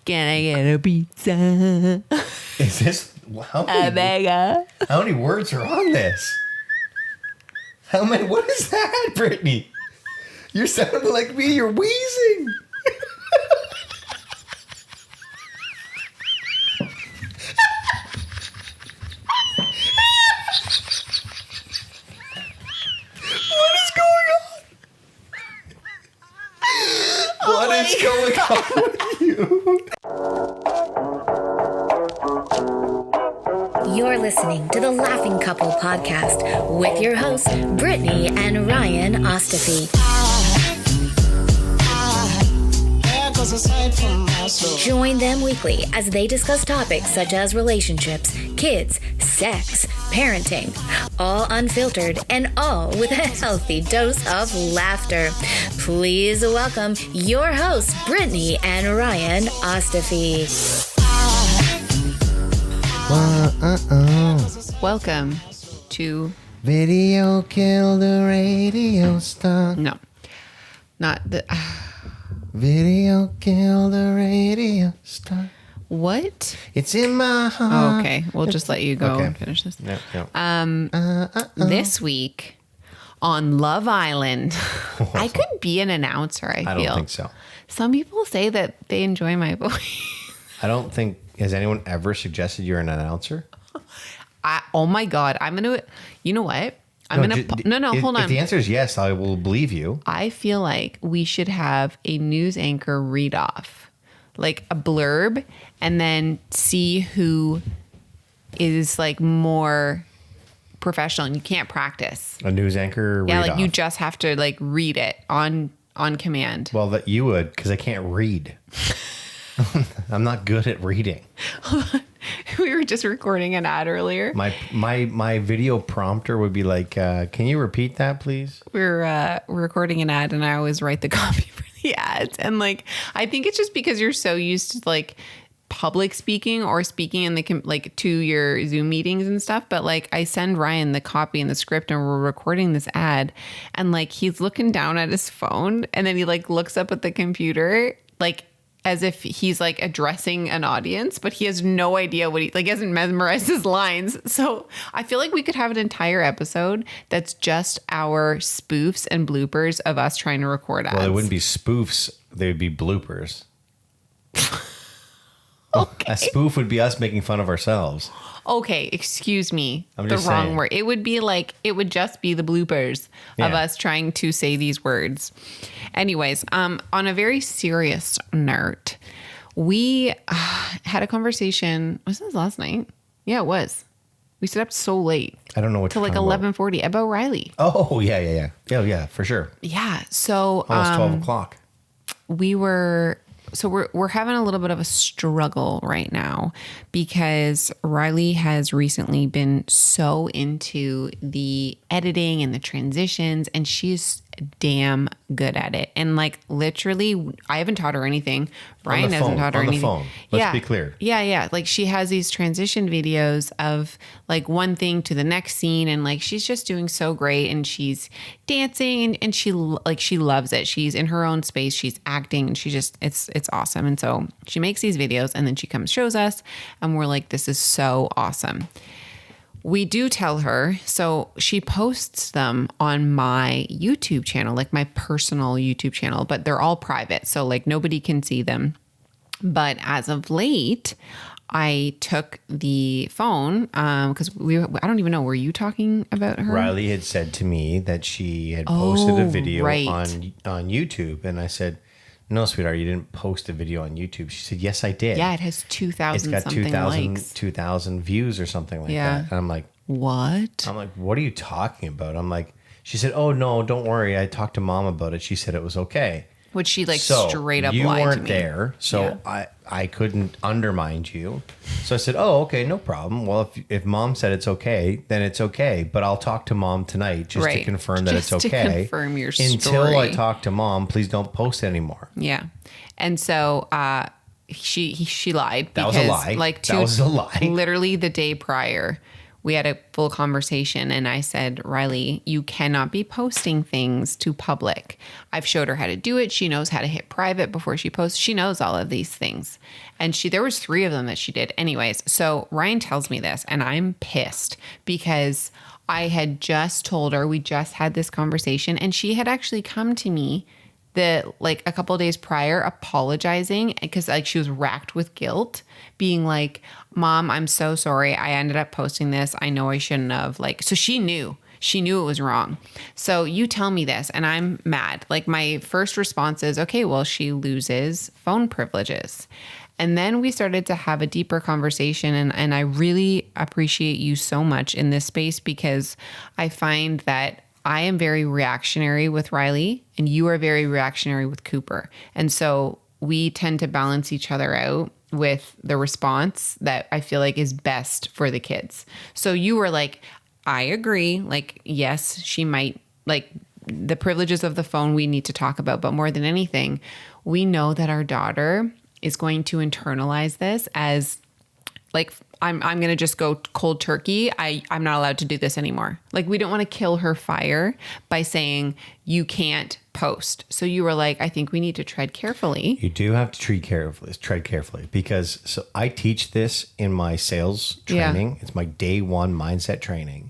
Can I get a pizza? Is this how many words are on this? How many? What is that, Brittany? You're sounding like me. You're wheezing. What is going on with you? You're listening to the Laughing Couple podcast with your hosts, Brittany and Ryan Ostafy. Join them weekly as they discuss topics such as relationships, kids, sex, parenting, all unfiltered and all with a healthy dose of laughter. Please welcome your hosts, Brittany and Ryan Ostafy. Welcome to Video Kill the Radio Star. No, not the Video Kill the Radio Star. What? It's in my heart. Oh, okay, we'll just let you go and finish this. Yep. This week on Love Island, I could be an announcer. I feel. don't think so. Some people say that they enjoy my voice. I don't think. Has anyone ever suggested you're an announcer? Oh my God. I'm going to, you know what? Hold on. If the answer is yes, I will believe you. I feel like we should have a news anchor read off, like a blurb, and then see who is like more professional and you can't practice. A news anchor read off. You just have to like read it on command. Well, that you would, because I can't read. I'm not good at reading. We were just recording an ad earlier. My video prompter would be like, can you repeat that, please? We're recording an ad and I always write the copy for the ads. And like, I think it's just because you're so used to like public speaking or speaking in the like to your Zoom meetings and stuff. But like I send Ryan the copy and the script and we're recording this ad and like he's looking down at his phone and then he like looks up at the computer like as if he's like addressing an audience, but he has no idea what he hasn't memorized his lines. So I feel like we could have an entire episode that's just our spoofs and bloopers of us trying to record ads. Well, it wouldn't be spoofs. They would be bloopers. Okay. A spoof would be us making fun of ourselves. Okay, excuse me. I'm the just wrong saying. word. It would be like, it would just be the bloopers of us trying to say these words. Anyways, on a very serious note, we had a conversation. Was this last night? Yeah, it was. We stayed up so late. I don't know what till like 11:40 about Riley. Oh, yeah. Yeah, for sure. Yeah. So almost 12 o'clock. We're having a little bit of a struggle right now because Riley has recently been so into the editing and the transitions and she's damn good at it. And like literally, I haven't taught her anything. Brian hasn't taught her anything. On the phone. Let's be clear. Yeah. Like she has these transition videos of like one thing to the next scene and like she's just doing so great and she's dancing and she loves it. She's in her own space. She's acting and she just it's awesome. And so she makes these videos and then she comes shows us and we're like, this is so awesome. We do tell her, so she posts them on my YouTube channel, like my personal YouTube channel, but they're all private. So like nobody can see them. But as of late, I took the phone because I don't even know. Were you talking about her? Riley had said to me that she had posted a video on YouTube. And I said, no, sweetheart, you didn't post a video on YouTube. She said, yes, I did. Yeah, it has 2,000 It's got 2,000 views or something like that. And I'm like, what? I'm like, what are you talking about? I'm like, she said, oh, no, don't worry. I talked to mom about it. She said it was okay. Which she like straight up lied to me. You weren't there, so I couldn't undermine you. So I said, oh, okay, no problem. Well, if mom said it's okay, then it's okay. But I'll talk to mom tonight just to confirm that it's okay. To confirm your story. Until I talk to mom, please don't post anymore. Yeah. And so she lied. That was a lie. Like that was a lie. Literally the day prior, we had a full conversation, and I said, Riley, you cannot be posting things to public. I've showed her how to do it. She knows how to hit private before she posts. She knows all of these things. And there was 3 of them that she did. Anyways, so Ryan tells me this, and I'm pissed because I had just told her, we just had this conversation, and she had actually come to me a couple of days prior apologizing because like she was racked with guilt, being like, Mom, I'm so sorry. I ended up posting this. I know I shouldn't have. So she knew it was wrong. So you tell me this and I'm mad. Like my first response is, okay, well, she loses phone privileges. And then we started to have a deeper conversation. And I really appreciate you so much in this space because I find that I am very reactionary with Riley and you are very reactionary with Cooper. And so we tend to balance each other out with the response that I feel like is best for the kids. So you were like, I agree. Like, yes, she might, like, the privileges of the phone we need to talk about. But more than anything, we know that our daughter is going to internalize this as like, I'm going to just go cold turkey. I'm not allowed to do this anymore. Like, we don't want to kill her fire by saying you can't post. So you were like, I think we need to tread carefully. You do have to tread carefully because I teach this in my sales training. Yeah. It's my day 1 mindset training.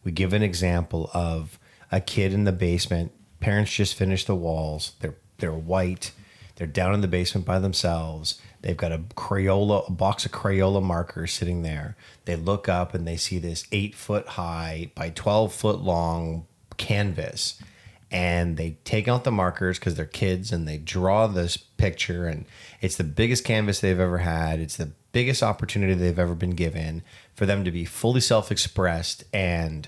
We give an example of a kid in the basement. Parents just finished the walls. They're white. They're down in the basement by themselves. They've got a box of Crayola markers sitting there. They look up and they see this 8-foot high by 12-foot long canvas. And they take out the markers because they're kids and they draw this picture. And it's the biggest canvas they've ever had. It's the biggest opportunity they've ever been given for them to be fully self-expressed and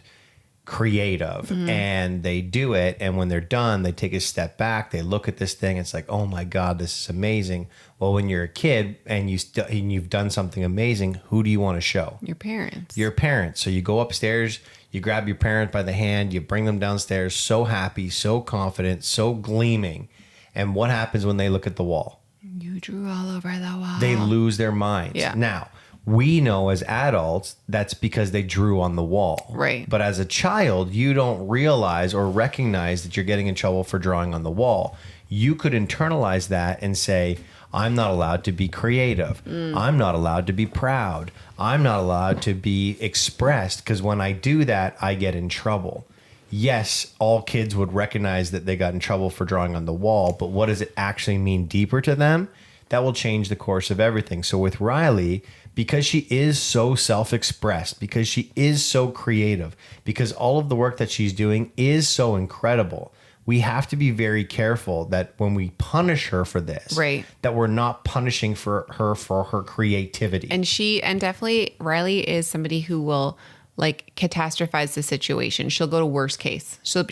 creative. Mm-hmm. And they do it. And when they're done, they take a step back. They look at this thing. It's like, oh my God, this is amazing. Well, when you're a kid and you've done something amazing, who do you want to show? Your parents. Your parents. So you go upstairs, you grab your parent by the hand, you bring them downstairs, so happy, so confident, so gleaming. And what happens when they look at the wall? You drew all over the wall. They lose their minds. Yeah. Now, we know as adults that's because they drew on the wall. Right. But as a child, you don't realize or recognize that you're getting in trouble for drawing on the wall. You could internalize that and say, I'm not allowed to be creative. I'm not allowed to be proud. I'm not allowed to be expressed because when I do that, I get in trouble. Yes, all kids would recognize that they got in trouble for drawing on the wall, but what does it actually mean deeper to them? That will change the course of everything. So with Riley, because she is so self-expressed, because she is so creative, because all of the work that she's doing is so incredible, we have to be very careful that when we punish her for this, right, that we're not punishing for her creativity. And definitely Riley is somebody who will like catastrophize the situation. She'll go to worst case. She'll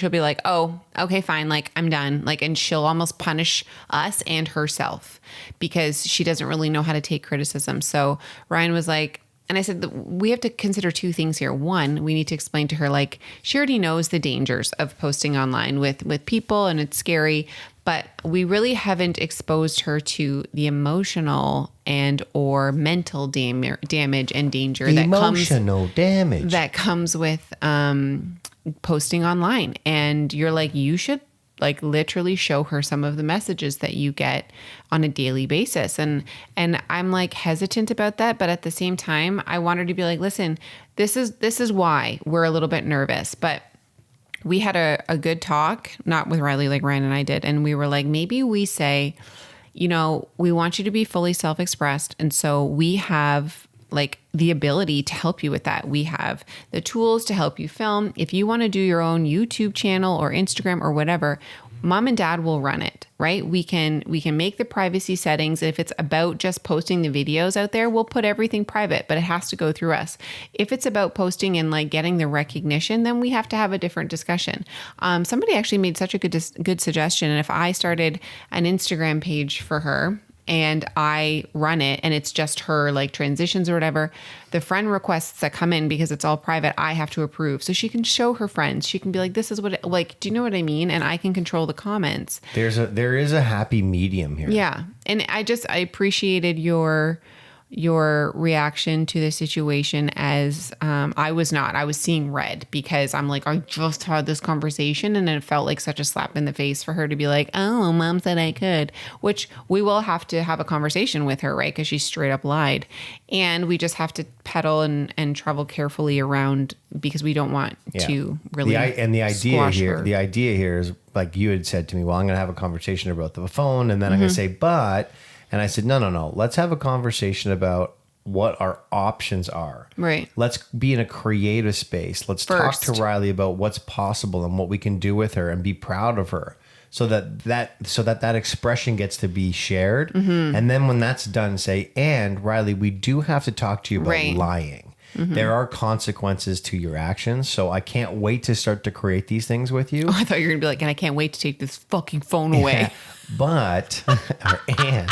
be like, oh, okay, fine. Like I'm done. Like, and she'll almost punish us and herself because she doesn't really know how to take criticism. So Ryan was like, and I said, we have to consider 2 things here. One, we need to explain to her, like, she already knows the dangers of posting online with people and it's scary, but we really haven't exposed her to the emotional and or mental damage and danger that comes with posting online. And you're like, you should like literally show her some of the messages that you get on a daily basis. And I'm like hesitant about that. But at the same time, I want her to be like, listen, this is why we're a little bit nervous, but we had a good talk, not with Riley, like Ryan and I did. And we were like, maybe we say, you know, we want you to be fully self-expressed. And so we have like the ability to help you with that. We have the tools to help you film. If you want to do your own YouTube channel or Instagram or whatever, Mom and Dad will run it, right? We can make the privacy settings. If it's about just posting the videos out there, we'll put everything private, but it has to go through us. If it's about posting and like getting the recognition, then we have to have a different discussion. Somebody actually made such a good suggestion. And if I started an Instagram page for her, and I run it and it's just her like transitions or whatever, the friend requests that come in, because it's all private, I have to approve. So she can show her friends. She can be like, this is what it, like, do you know what I mean? And I can control the comments. There is a happy medium here. Yeah. And I appreciated your your reaction to the situation as I was not. I was seeing red because I'm like, I just had this conversation and it felt like such a slap in the face for her to be like, oh, mom said I could, which we will have to have a conversation with her, right? Because she straight up lied. And we just have to pedal and travel carefully around because we don't want to really the idea here is like you had said to me, well, I'm going to have a conversation about the phone and then I'm going to say, but... And I said, no. Let's have a conversation about what our options are. Right. Let's be in a creative space. Let's talk to Riley about what's possible and what we can do with her and be proud of her so that expression gets to be shared. Mm-hmm. And then when that's done, say, and Riley, we do have to talk to you about lying. Mm-hmm. There are consequences to your actions. So I can't wait to start to create these things with you. Oh, I thought you were going to be like, and I can't wait to take this fucking phone away. Yeah, but, and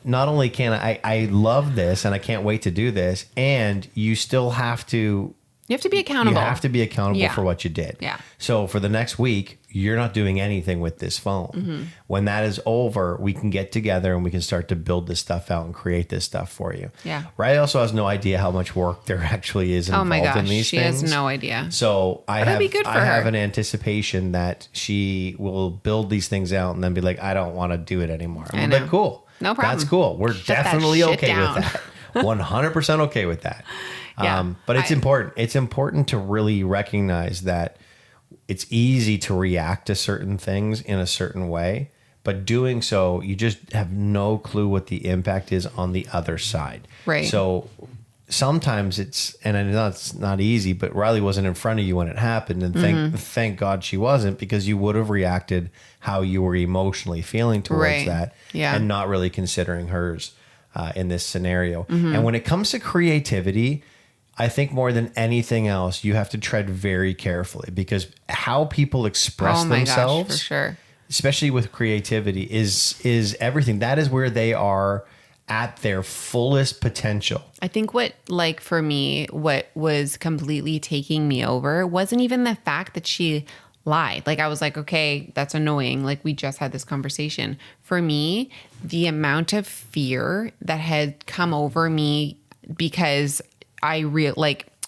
not only can I love this and I can't wait to do this, and you still have to... You have to be accountable. You have to be accountable for what you did. Yeah. So for the next week, you're not doing anything with this phone. Mm-hmm. When that is over, we can get together and we can start to build this stuff out and create this stuff for you. Yeah. Riley also has no idea how much work there actually is involved in these she things. Has no idea. So I her. have an anticipation that she will build these things out and then be like, I don't want to do it anymore. I'm like, cool. No problem. That's cool. We're definitely okay with that. 100% okay with that. Yeah, but it's important. It's important to really recognize that it's easy to react to certain things in a certain way, but doing so, you just have no clue what the impact is on the other side. Right. So sometimes it's not easy, but Riley wasn't in front of you when it happened. And thank God she wasn't, because you would have reacted how you were emotionally feeling towards that and not really considering hers in this scenario. Mm-hmm. And when it comes to creativity, I think more than anything else, you have to tread very carefully, because how people express themselves, for sure, especially with creativity, is everything. That is where they are at their fullest potential. I think for me, what was completely taking me over wasn't even the fact that she lied. Like, I was like, okay, that's annoying. Like, we just had this conversation. For me, the amount of fear that had come over me because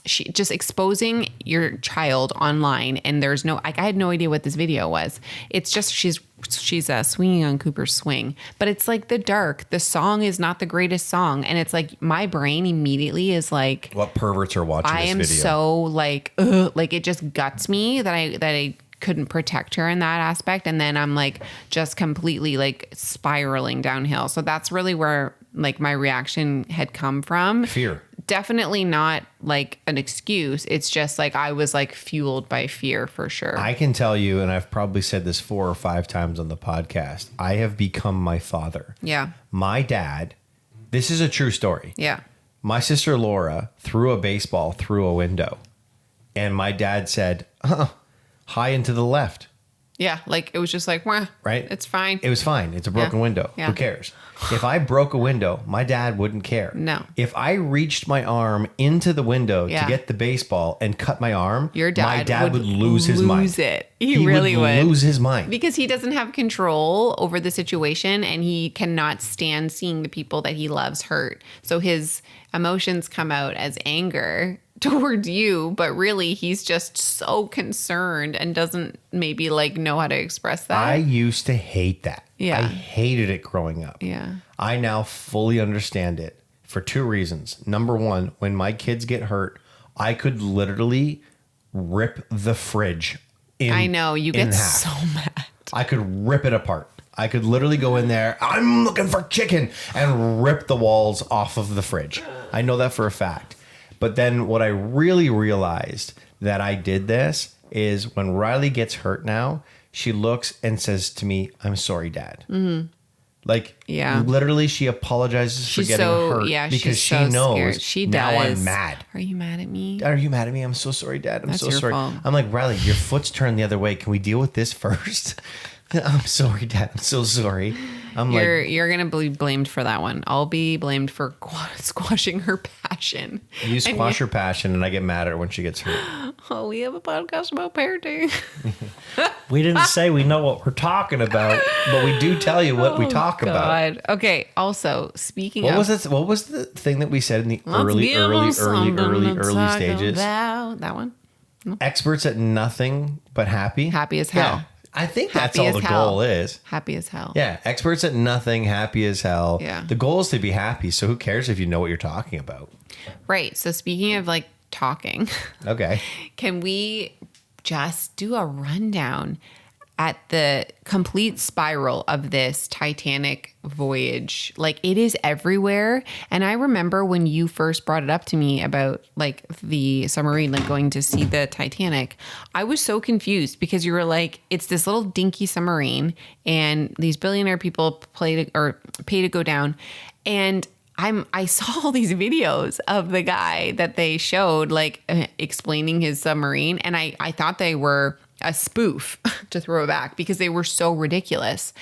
she just exposing your child online, and there's no, I had no idea what this video was. It's just, she's swinging on Cooper's swing, but it's like the dark, the song is not the greatest song. And it's like, my brain immediately is like, what perverts are watching this video? I am so like, ugh, like it just guts me that I couldn't protect her in that aspect. And then I'm like, just completely like spiraling downhill. So that's really where like my reaction had come from. Fear. Definitely not like an excuse. It's just like I was like fueled by fear for sure. I can tell you, and I've probably said this 4 or 5 times on the podcast, I have become my father. Yeah. My dad, this is a true story. Yeah. My sister Laura threw a baseball through a window, and my dad said, high and to the left. Yeah, like it was just like, wah, right? It's fine. It was fine. It's a broken window. Yeah. Who cares? If I broke a window, my dad wouldn't care. No. If I reached my arm into the window to get the baseball and cut my arm, my dad would lose his mind. Lose it. He really would lose his mind. Because he doesn't have control over the situation, and he cannot stand seeing the people that he loves hurt. So his emotions come out as anger towards you, but really he's just so concerned and doesn't maybe like know how to express that. I used to hate that. Yeah. I hated it growing up. Yeah. I now fully understand it for 2 reasons. Number 1, when my kids get hurt, I could literally rip the fridge in I know, you get half. so mad. I could rip it apart. I could literally go in there, I'm looking for chicken, and rip the walls off of the fridge. I know that for a fact. But then what I really realized that I did this is when Riley gets hurt now, she looks and says to me, I'm sorry, Dad. Mm-hmm. Like, literally, she apologizes for getting hurt because she knows now I'm mad. Are you mad at me? Are you mad at me? I'm so sorry, Dad. I'm That's so your sorry. fault. I'm like, Riley, your foot's turned the other way. Can we deal with this first? I'm sorry, Dad. I'm so sorry. You're gonna be blamed for that one. I'll be blamed for squashing her passion. You squash her passion, and I get mad at her when she gets hurt. Oh, we have a podcast about parenting. We didn't say we know what we're talking about, but we do tell you what we talk about. Okay. Also, speaking What of, was it? What was the thing that we said in the early stages? That one. Experts at nothing but happy. Happy as hell. Yeah. I think that's Happy all as the hell. goal is. Happy as hell. Yeah, experts at nothing, happy as hell. Yeah. The goal is to be happy, so who cares if you know what you're talking about? Right. So speaking of like talking, Okay. can we just do a rundown at the complete spiral of this Titanic voyage? Like, it is everywhere. And I remember when you first brought it up to me about like the submarine, like going to see the Titanic, I was so confused because you were like, it's this little dinky submarine and these billionaire people pay to go down. And I saw all these videos of the guy that they showed, like explaining his submarine. And I thought they were a spoof to throw back because they were so ridiculous.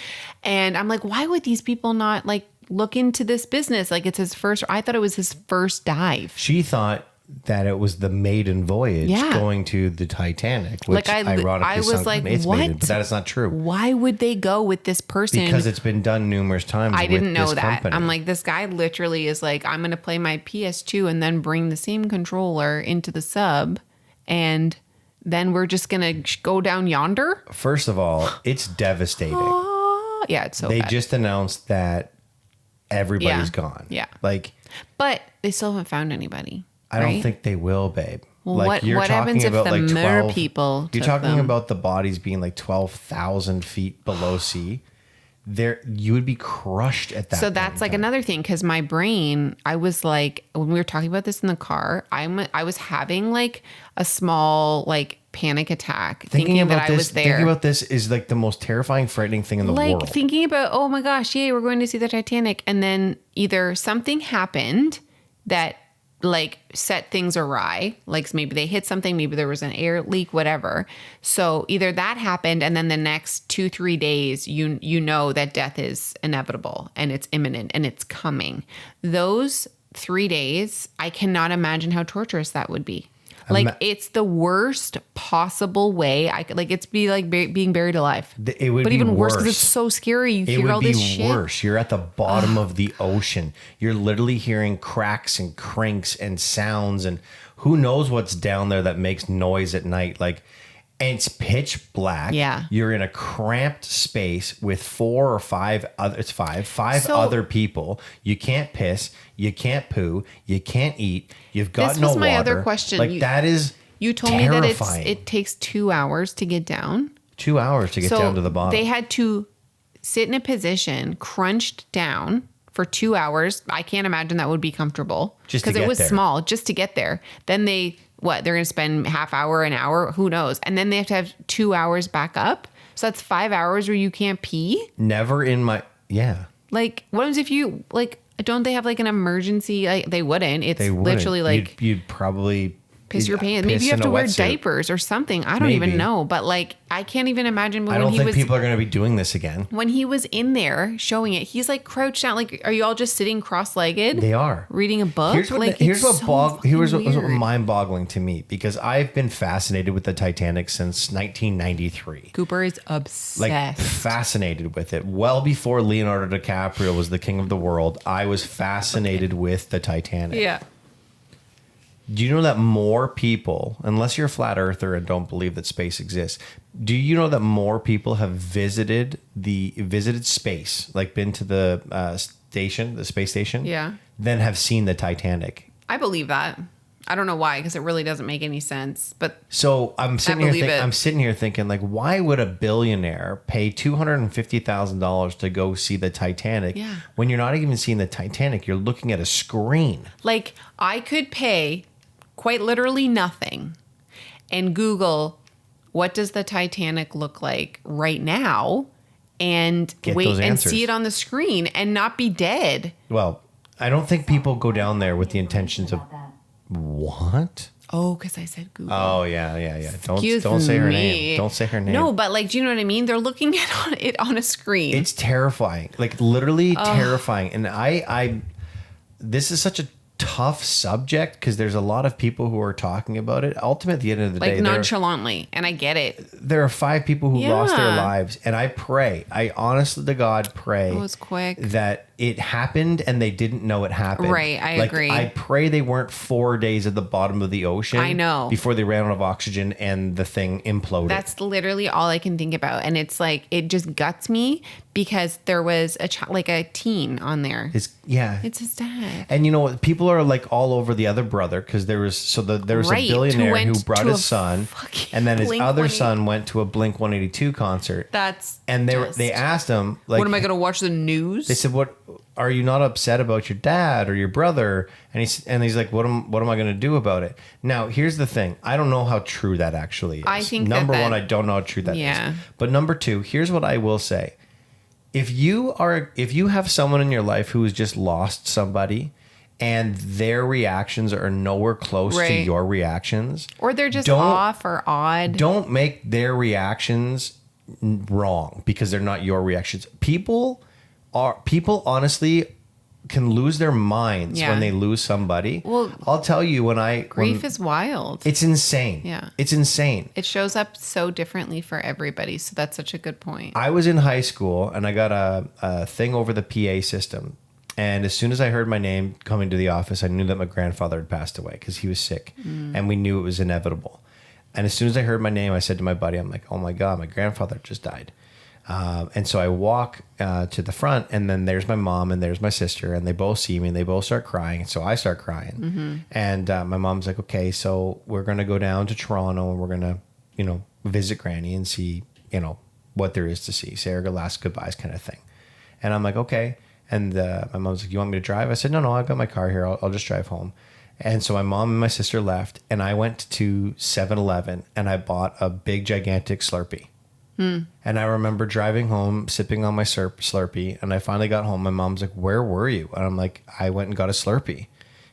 And I'm like, why would these people not like look into this business? Like, it's his first, I thought it was his first dive. She thought that it was the maiden voyage going to the Titanic, which like ironically I was like, what? Maiden, but that is not true. Why would they go with this person? Because it's been done numerous times. I didn't know that. Company. I'm like, this guy literally is like, I'm going to play my PS2 and then bring the same controller into the sub, and then we're just going to go down yonder. First of all, it's devastating. Yeah, it's so They bad. just announced that everybody's gone. Yeah. Like, but they still haven't found anybody. I don't think they will, babe. Well, like, what happens if the mer people You're took talking them? about the bodies being like 12,000 feet below sea. There, you would be crushed at that. So that's like another thing, because my brain, I was like, when we were talking about this in the car, I was having like a small like panic attack, thinking that I was there. Thinking about this is like the most terrifying, frightening thing in the world. Like thinking about, oh my gosh, yay, we're going to see the Titanic, and then either something happened that like set things awry, like maybe they hit something, maybe there was an air leak, whatever. So either that happened, and then the next 2-3 days, you know that death is inevitable and it's imminent and it's coming. Those 3 days, I cannot imagine how torturous that would be. Like, it's the worst possible way. I could, like, it's be like being buried alive. It would but be even worse worse because it's so scary. You hear all this shit. It would be worse. You're at the bottom of the ocean. You're literally hearing cracks and crinks and sounds, and who knows what's down there that makes noise at night. Like, and it's pitch black. Yeah. You're in a cramped space with 4 or 5 other. It's five other people. You can't piss. You can't poo. You can't eat. You've got This no was my water. other question. Like, that is You told terrifying. me that it takes 2 hours to get down. 2 hours to get down to the bottom. They had to sit in a position crunched down for 2 hours. I can't imagine that would be comfortable Just to because it get was there. small just to get there. Then they're going to spend half hour, an hour, who knows? And then they have to have 2 hours back up. So that's 5 hours where you can't pee. Never in my, yeah. Like, what happens if you, like, don't they have like an emergency? Like, they wouldn't. It's They wouldn't. literally like you'd probably piss your pants. piss Maybe you have in to a wear wetsuit. diapers or something. I don't Maybe. even know. But like, I can't even imagine I when don't he think was people are going to be doing this again. when he was in there showing it. He's like crouched down. Like, are you all just sitting cross-legged? They are reading a book. Here's what like, here's it's what so here's fucking what weird. mind-boggling to me, because I've been fascinated with the Titanic since 1993. Cooper is obsessed. Like, fascinated with it. Well before Leonardo DiCaprio was the king of the world, I was fascinated with the Titanic. Yeah. Do you know that more people, unless you're a flat earther and don't believe that space exists, do you know that more people have visited space, like been to the station, the space station, Yeah. than have seen the Titanic? I believe that. I don't know why, because it really doesn't make any sense. But So I'm sitting believe it. I'm sitting here thinking, like, why would a billionaire pay $250,000 to go see the Titanic Yeah. when you're not even seeing the Titanic? You're looking at a screen. like, I could pay quite literally nothing and Google, what does the Titanic look like right now? And Get wait those and answers. see it on the screen and not be dead. Well, I don't think people go down there with the intentions of what? Oh, because I said Google. Oh yeah. Don't Excuse say her me. name. Don't say her name. No, but like, do you know what I mean? They're looking at it on a screen. It's terrifying. Like literally terrifying. And I this is such a tough subject because there's a lot of people who are talking about it. Ultimately, at the end of the day, like nonchalantly, and I get it. There are 5 people who lost their lives, and I honestly to God pray It was quick. that it happened and they didn't know it happened. Right, I agree. I pray they weren't 4 days at the bottom of the ocean. I know. Before they ran out of oxygen and the thing imploded. That's literally all I can think about, and it's like it just guts me because there was a teen on there. It's his dad. And you know what? People are like all over the other brother because there was a billionaire who brought his son, and then his other son went to a Blink 182 concert. They asked him like, "What am I going to watch the news?" They said, "What are you not upset about your dad or your brother?" And he's like, "What am I going to do about it?" Now, here's the thing: I don't know how true that actually is. I think number one, I don't know how true that is. But number two, here's what I will say: if you have someone in your life who has just lost somebody, and their reactions are nowhere close to your reactions, or they're just off or odd, don't make their reactions wrong because they're not your reactions. People honestly can lose their minds when they lose somebody. Well, I'll tell you grief is wild. It's insane. Yeah. It's insane. It shows up so differently for everybody. So that's such a good point. I was in high school and I got a thing over the PA system. And as soon as I heard my name coming to the office, I knew that my grandfather had passed away because he was sick and we knew it was inevitable. And as soon as I heard my name, I said to my buddy, I'm like, oh my God, my grandfather just died. And so I walk to the front, and then there's my mom and there's my sister, and they both see me and they both start crying. And so I start crying. Mm-hmm. And my mom's like, okay, so we're going to go down to Toronto and we're going to, visit Granny and see, what there is to see. Say our last goodbyes kind of thing. And I'm like, okay. And my mom's like, you want me to drive? I said, no, I've got my car here. I'll just drive home. And so my mom and my sister left, and I went to 7-Eleven and I bought a big, gigantic Slurpee. And I remember driving home, sipping on my Slurpee, and I finally got home. My mom's like, where were you? And I'm like, I went and got a Slurpee.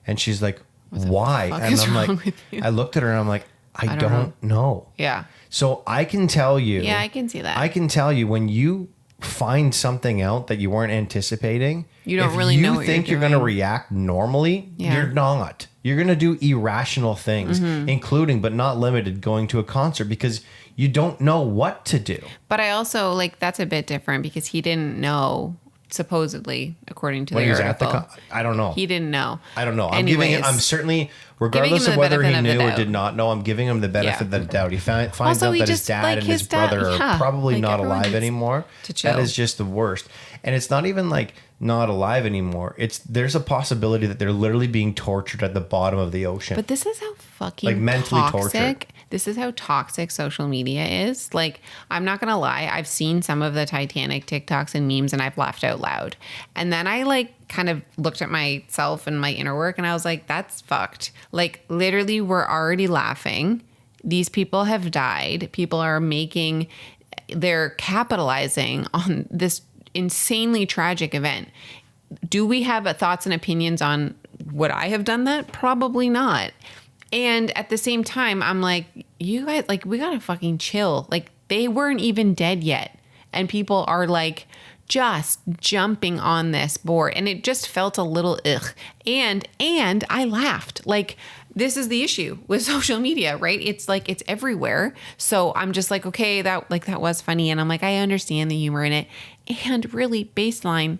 And she's like, why? And I'm like, I looked at her and I'm like, I don't know. Yeah. So I can tell you. Yeah, I can see that. I can tell you when you find something out that you weren't anticipating. You don't really know what you think you're going to react normally, you're not. You're going to do irrational things, including but not limited going to a concert because you don't know what to do. But I also that's a bit different because he didn't know, supposedly, according to the article. I don't know. He didn't know. I don't know. I'm certainly, regardless of whether he knew or did not know, I'm giving him the benefit of the doubt. He finds out that his dad and his brother are probably not alive anymore. That is just the worst. And it's not even not alive anymore. There's a possibility that they're literally being tortured at the bottom of the ocean. But this is how fucking mentally toxic. tortured. This is how toxic social media is. I'm not gonna lie. I've seen some of the Titanic TikToks and memes, and I've laughed out loud. And then I kind of looked at myself and my inner work, and I was like, "That's fucked." Literally, we're already laughing. These people have died. People are they're capitalizing on this insanely tragic event. Do we have thoughts and opinions on would I have done that? Probably not. And at the same time, I'm like, you guys, we gotta fucking chill. They weren't even dead yet. And people are just jumping on this board. And it just felt a little ugh. And I laughed. This is the issue with social media, right? It's it's everywhere. So I'm just okay, that was funny. And I'm I understand the humor in it. And really, baseline,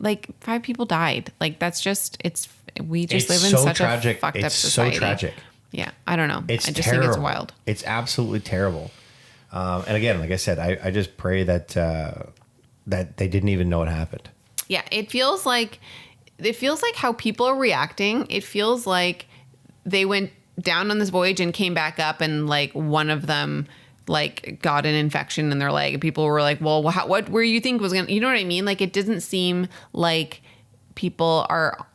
5 people died. That's just, we just live in such a fucked up society. It's so tragic. Yeah, I don't know. I just terrible. think it's wild. It's absolutely terrible. And again, like I said, I just pray that that they didn't even know it happened. Yeah, it feels like how people are reacting. It feels like they went down on this voyage and came back up, and one of them got an infection in their leg. And people were like, well, what were you think was going to, you know what I mean? It doesn't seem like people are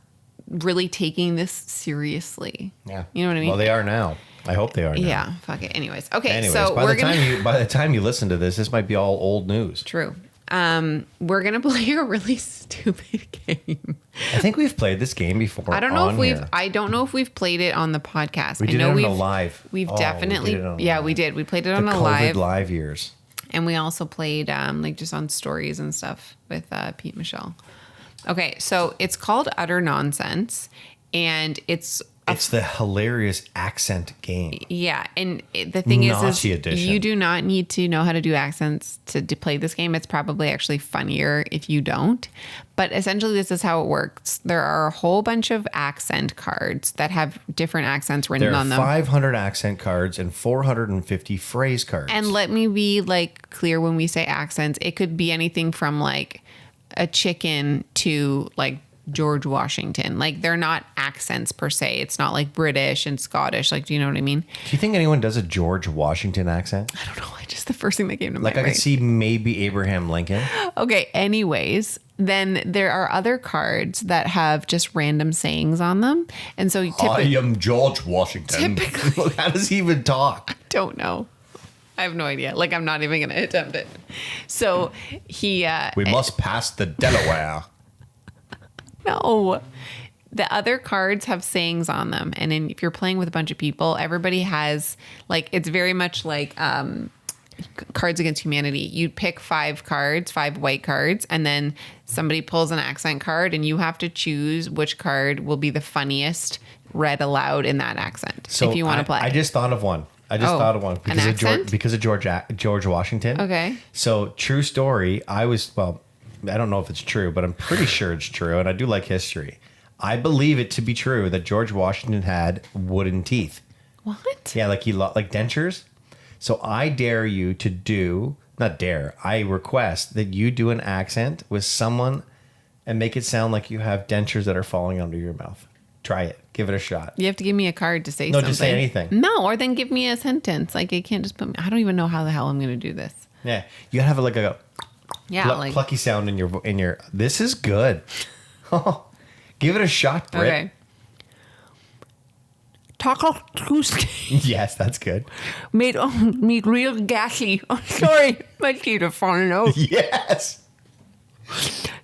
really taking this seriously. Yeah. You know what I mean? Well, they are now. I hope they are now. Yeah. Fuck it. Anyways. Okay. So by the time you listen to this might be all old news. True. we're going to play a really stupid game. I think we've played this game before. I don't know if we've played it on the podcast. We did it on a live. We've definitely, we did. We played it on a COVID live years. And we also played like just on stories and stuff with Pete and Michelle. Okay, so it's called Utter Nonsense, and it's the hilarious accent game. Yeah, and the thing is edition. You do not need to know how to do accents to play this game. It's probably actually funnier if you don't. But essentially, this is how it works. There are a whole bunch of accent cards that have different accents written on them. There are 500 accent cards and 450 phrase cards. And let me be like clear when we say accents, it could be anything from like a chicken to like George Washington. Like, they're not accents per se. It's not like British and Scottish. Like, do you know what I mean? Do you think anyone does a George Washington accent? I don't know. Just the first thing that came to mind. Like, I could see maybe Abraham Lincoln. Okay. Anyways, then there are other cards that have just random sayings on them. And so I am George Washington. Typically, how does he even talk? I don't know. I have no idea. Like, I'm not even going to attempt it. So he... we must pass the Delaware. No. The other cards have sayings on them. And if you're playing with a bunch of people, everybody has, like, it's very much like Cards Against Humanity. You pick 5 cards, 5 white cards, and then somebody pulls an accent card, and you have to choose which card will be the funniest read aloud in that accent. So if you want to play. I just thought of one. Because of George Washington. Okay. So, true story. I don't know if it's true, but I'm pretty sure it's true, and I do like history. I believe it to be true that George Washington had wooden teeth. What? Yeah, like like dentures. So I dare you to do, not dare, I request that you do an accent with someone and make it sound like you have dentures that are falling under your mouth. Try it. Give it a shot. You have to give me a card to say something. No, just say anything. No, or then give me a sentence. Like, you can't just put me, I don't even know how the hell I'm going to do this. Yeah. You gotta have like a plucky sound in your. This is good. Give it a shot, Britt. Okay. Taco Tuesday. Yes, that's good. Made real gassy. Oh, sorry, my teeth are falling out. Yes.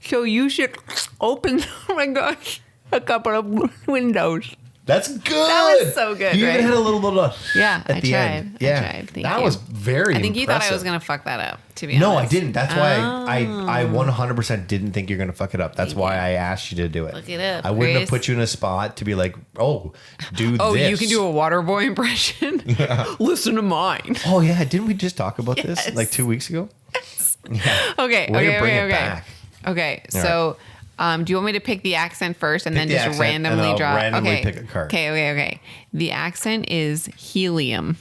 So you should open. Oh my gosh, a couple of windows. That's good. That was so good. You right? even had a little bit of at the end. Yeah, I tried. That was very. I think impressive. you thought I was gonna fuck that up. To be honest, no, I didn't. That's why I 100% didn't think you're gonna fuck it up. That's why I asked you to do it. Look it up. I wouldn't have put you in a spot to be like, do this. Oh, you can do a water boy impression. Yeah. Listen to mine. Oh yeah, didn't we just talk about this like 2 weeks ago? Yes. Yeah. Okay. Way to bring it back. Okay. So. Do you want me to pick the accent first and then just randomly draw? Randomly pick a card. Okay. The accent is helium.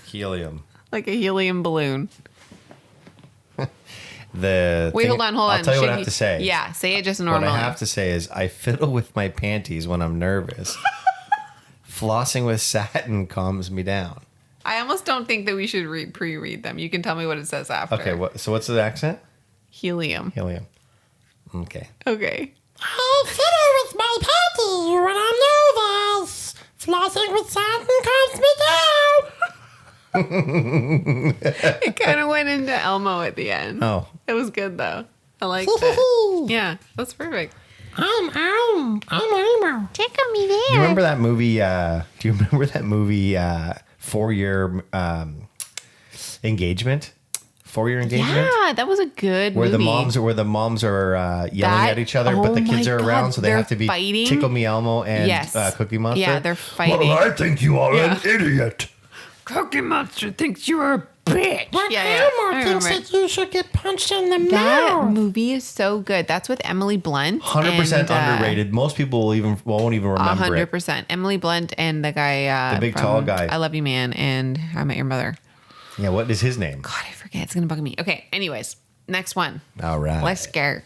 Helium. Like a helium balloon. Hold on. I'll tell you what I have to say. Yeah, say it just normally. What I have to say is I fiddle with my panties when I'm nervous. Flossing with satin calms me down. I almost don't think that we should pre-read them. You can tell me what it says after. Okay, so what's the accent? Helium. Okay. I fiddle with my panties when I'm nervous. Flossing with satin calms me down. It kind of went into Elmo at the end. Oh. It was good, though. I liked it. Yeah, that's perfect. I'm Elmo. Tickle me there. Do you remember that movie, 4-Year Engagement? 4-Year Engagement? Yeah, that was a good movie. Where the moms are yelling at each other, but the kids are around, so they have to be fighting? Tickle Me Elmo and Cookie Monster. Yeah, they're fighting. Well, I think you are an idiot. Cookie Monster thinks you're a bitch. But Elmo thinks that you should get punched in the mouth. That movie is so good. That's with Emily Blunt. 100% underrated. Most people won't even remember 100%. Emily Blunt and the guy. The big tall guy. I Love You Man and How I Met Your Mother. Yeah, what is his name? God, I forget. It's going to bug me. Okay, anyways. Next one. All right. Let's get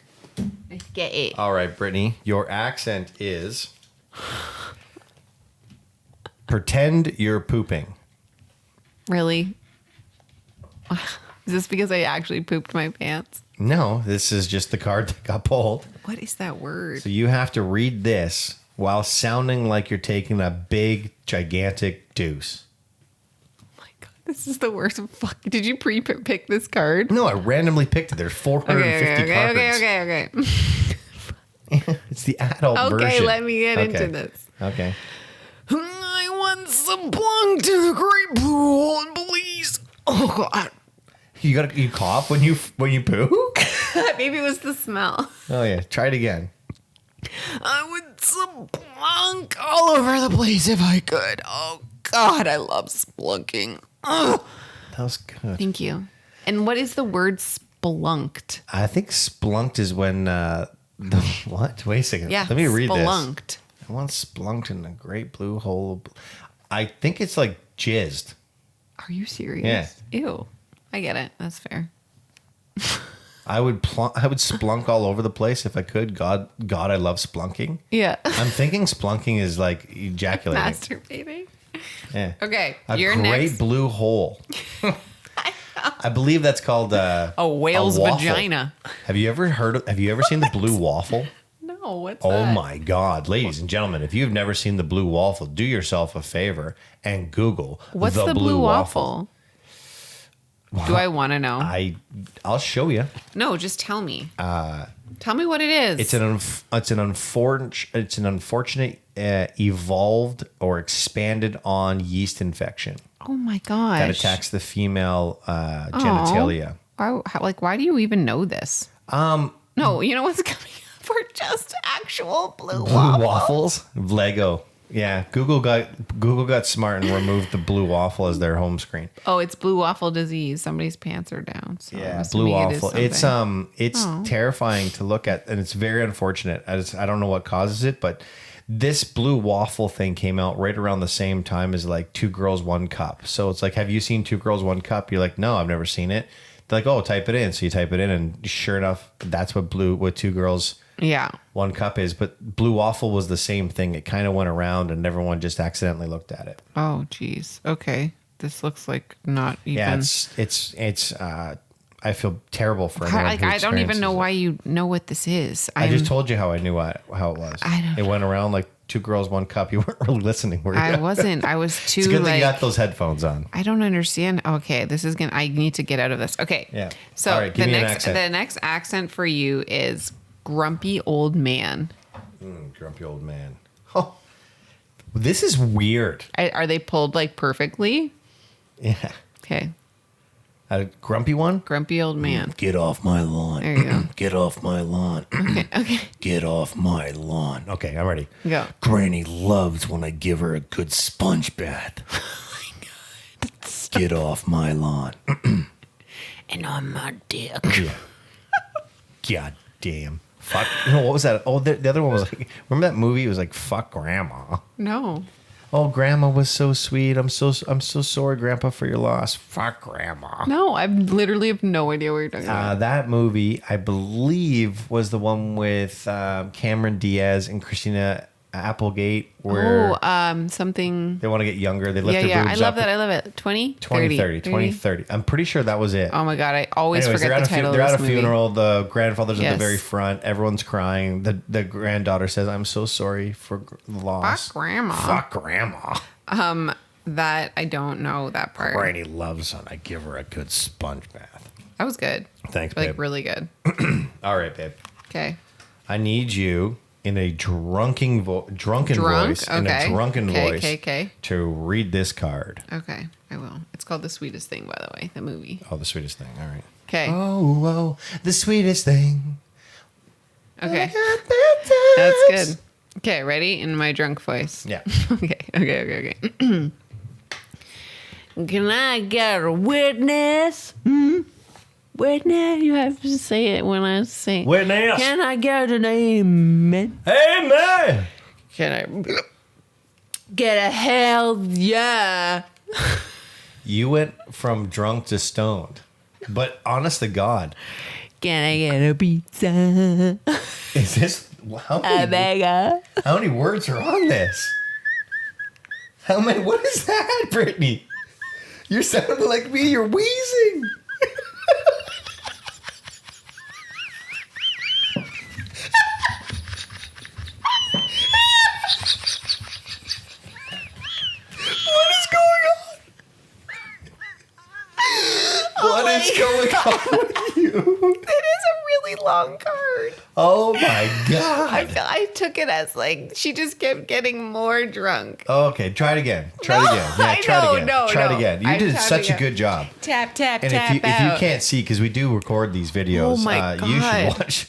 it. All right, Brittany. Your accent is... Pretend you're pooping. Really? Is this because I actually pooped my pants? No, this is just the card that got pulled. What is that word? So you have to read this while sounding like you're taking a big, gigantic deuce. Oh my God. This is the worst. Fuck. Did you pre-pick this card? No, I randomly picked it. There's 450 cards. Okay. It's the adult version. Okay, let me get into this. Okay. I want some plunk to the great blue hole, please. Oh God. You cough when you poo? Maybe it was the smell. Oh yeah. Try it again. I want some plunk all over the place if I could. Oh God, I love splunking. Ugh. That was good. Thank you. And what is the word splunked? I think splunked is when what? Wait a second. Yeah. Let me read splunked. this. I want splunked in the great blue hole. I think it's like jizzed. Are you serious? Yeah. Ew. I get it. That's fair. I would splunk all over the place if I could. God, I love splunking. Yeah. I'm thinking splunking is like ejaculating. Masturbating. Yeah. Okay. A You're great next. blue hole. I believe that's called A whale's waffle. vagina. Have you ever seen the blue waffle? No, what's Oh that? my God, ladies and gentlemen, if you've never seen the blue waffle, do yourself a favor and Google What's the blue waffle? Do I want to know? I'll show you. No, just tell me. Tell me what it is. It's an unfortunate evolved or expanded on yeast infection Oh my gosh. that attacks the female genitalia. Why do you even know this? No, you know what's coming up? We're just actual blue Blue waffle. waffles, Lego. Yeah, Google got smart and removed the blue waffle as their home screen. Oh, it's blue waffle disease. Somebody's pants are down. So I'm Yeah, assuming blue it is waffle. something. It's terrifying to look at, and it's very unfortunate. I don't know what causes it, but this blue waffle thing came out right around the same time as like Two Girls, One Cup. So it's like, have you seen Two Girls, One Cup? You're like, no, I've never seen it. They're like, oh, type it in. So you type it in, and sure enough, that's what Two Girls, Yeah. One Cup is. But blue waffle was the same thing. It kind of went around, and everyone just accidentally looked at it. Oh, geez. Okay. This looks like not even. Yeah, it's. I feel terrible for anyone who I don't even know experiences why you know what this is. I just told you how I knew how it was. I don't It went around like Two Girls, One Cup. You weren't really listening, were you? I wasn't. I was too It's good that like. you got those headphones on. I don't understand. Okay, this is gonna. I need to get out of this. Okay. Yeah. So All right, give me an accent. the next accent for you is grumpy old man. Grumpy old man. Oh, this is weird. Are they pulled like perfectly? Yeah. Okay. A grumpy one? Grumpy old man. Get off my lawn. There you go. Get off my lawn. Okay. Get off my lawn. Okay, I'm ready. Go. Granny loves when I give her a good sponge bath. Oh my God. Get off my lawn. And on my dick. God damn. Fuck. No, what was that? Oh, the other one was like, remember that movie? It was like, fuck grandma. No. Oh, grandma was so sweet. I'm so sorry, grandpa, for your loss. Fuck grandma. No, I literally have no idea what you're talking about. That movie, I believe, was the one with Cameron Diaz and Christina Applegate, where Something. they want to get younger. They lift Yeah, their yeah. boobs I love up. that. I love it. 20? 2030. 2030. I'm pretty sure that was it. Oh my God. I always Anyways, forget the title they're of at this a movie. funeral. The grandfather's at Yes. the very front. Everyone's crying. The granddaughter says, "I'm so sorry for the loss." Fuck grandma. Fuck grandma. That I don't know that part. Granny loves it. I give her a good sponge bath. That was good. Thanks, Like babe. really good. All right, babe. Okay. I need you in a drunken voice, Drunk? in a Okay. drunken Okay, voice, okay. to read this card. Okay. I will. It's called The Sweetest Thing, by the way, the movie. Oh, the sweetest thing. All right. Okay. Oh, the sweetest thing. Okay. That's good. Okay, ready? In my drunk voice. Yeah. Okay. Can I get a witness? Witness? You have to say it when I say. Witness. Can I get an amen? Hey, man. Can I get a hell yeah? You went from drunk to stoned. But honest to God, Can I get a pizza? is this how A mega? many words are on this? How many? What is that, Brittany? You're sounding like me. You're wheezing. What is going on? It is a really long card. Oh my God. I took it as like she just kept getting more drunk. Okay, try it again. Try it No, again. Yeah, I try it know, again. no, Try it no. again. You I did tapped such a again. good job. Tap, tap, And tap if you can't see, because we do record these videos, Oh my you should God. watch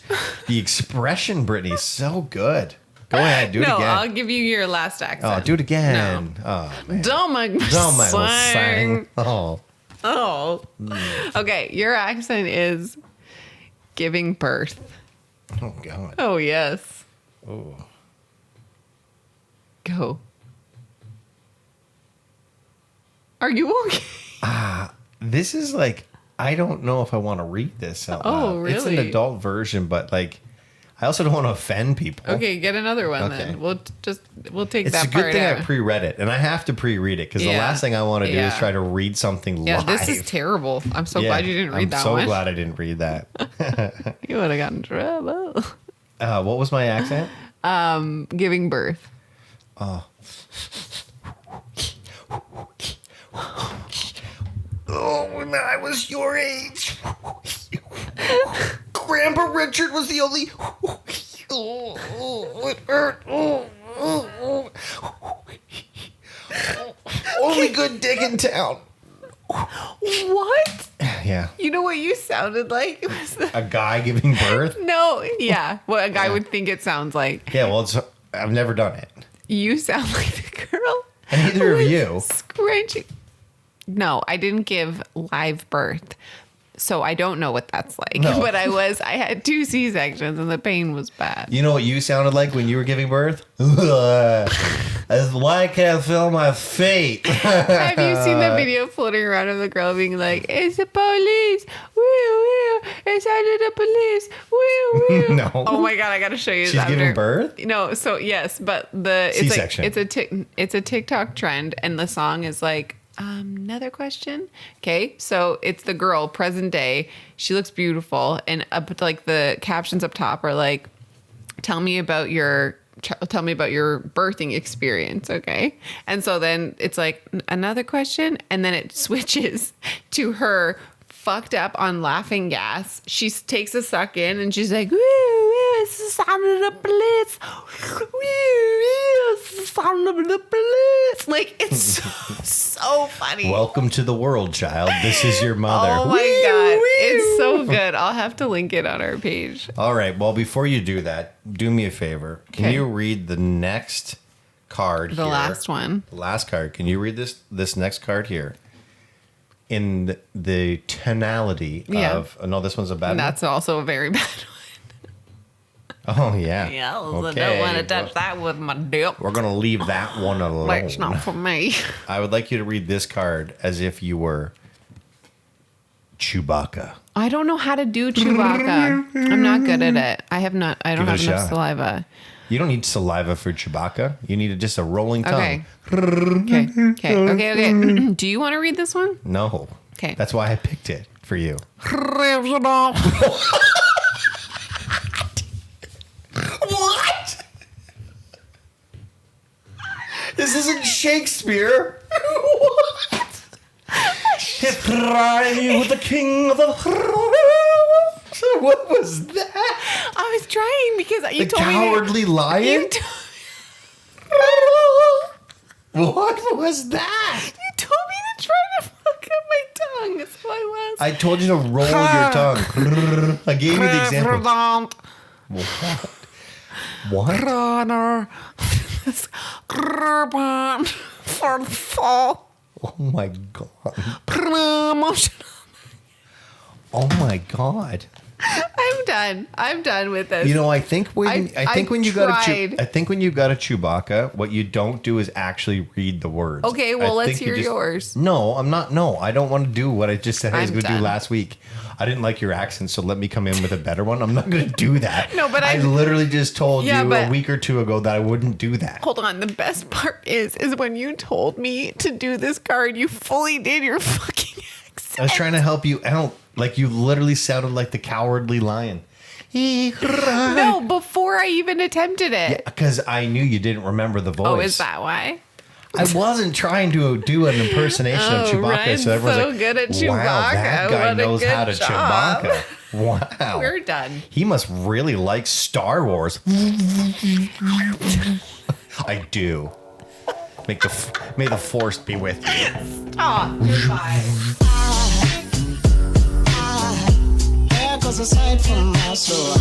the expression, Brittany. Is so good. Go ahead, do it No, again. I'll give you your last accent. Oh, do it again. Oh, man. Don't make me Don't make me sing. sing. Oh. Oh. Okay, your accent is giving birth. Oh, God. Oh, yes. Oh. Go. Are you okay? This is like, I don't know if I want to read this out Oh, loud. It's an really? adult version, but like, I also don't want to offend people. Okay, get another one Okay. then. We'll take It's that a good part thing out. I pre-read it, and I have to pre-read it because the Yeah. last thing I want to do is Yeah. try to read something Yeah, live. this is terrible. I'm so Yeah, glad you didn't read that I'm so one. glad I didn't read that. You would have gotten in trouble. What was my accent? Giving birth. Oh, when I was your age, Grandpa Richard was the only. It hurt. Only good dick in town. What? Yeah, You know what you sounded like? It was the- a guy giving birth. no, yeah. What a guy would think it sounds like. Yeah, well, I've never done it. You sound like the girl. And neither of who was you. Scrunching. No, I didn't give live birth. So I don't know what that's like. No. But I had 2 C-sections and the pain was bad. You know what you sounded like when you were giving birth? Why can't I feel my fate? Have you seen the video floating around of the girl being like, "It's the police! Woo woo! It's under the police! Woo woo!" No. Oh my god, I gotta show you. She's this after. giving birth? No, so yes, but it's C-section. like it's a TikTok trend, and the song is like. Another question. Okay, so it's the girl, present day. She looks beautiful, and up like the captions up top are like, tell me about your birthing experience, okay? And so then it's like another question, and then it switches to her fucked up on laughing gas. She takes a suck in, and she's like, "Woo, woo, it's the sound of the police. Woo, woo, it's the sound of the police." Like it's so funny. Welcome to the world, child. This is your mother. Oh my god, it's so good. I'll have to link it on our page. All right. Well, before you do that, do me a favor. Can Okay. you read the next card The here? last one. The last card. Can you read this next card here? In the tonality Yeah. of... Oh, no, this one's a bad And one? that's also a very bad one. Oh, yeah. Yeah, I Okay, don't want to touch that with my dick. We're going to leave that one alone. That's not for me. I would like you to read this card as if you were Chewbacca. I don't know how to do Chewbacca. I'm not good at it. I don't Give it have a enough shot. saliva. You don't need saliva for Chewbacca. You need just a rolling tongue. Okay. Do you want to read this one? No. Okay. That's why I picked it for you. What? This isn't Shakespeare. What? Hit ride with the king of the... What was that? I was trying because you The told Cowardly me. Lion? You What was that? told me to try to fuck up my tongue. That's why I was. I told you to roll your tongue. I gave you the example. What? Honor. For fall. Oh my god. Promotion. Oh my god. I'm done with this. You know, I think when I when you got tried. I think when you got a Chewbacca, what you don't do is actually read the words. Okay, well, I let's think you hear yours. No, I'm not. No, I don't want to do what I just said I was I'm going to do done. last week. I didn't like your accent, so let me come in with a better one. I'm not going to do that. No, but I literally just told Yeah, you but- a week or two ago that I wouldn't do that. Hold on. The best part is when you told me to do this card, you fully did your fucking accent. I was trying to help you out. Like you literally sounded like the Cowardly Lion. No, before I even attempted it. Because I knew you didn't remember the voice. Oh, is that why? I wasn't trying to do an impersonation of Chewbacca. Ryan's so everyone's so like, good at wow, Chewbacca. that guy What a knows good how to job." Chewbacca. Wow. We're done. He must really like Star Wars. I do. May the Force be with you. Oh, goodbye. There goes a sight from my soul.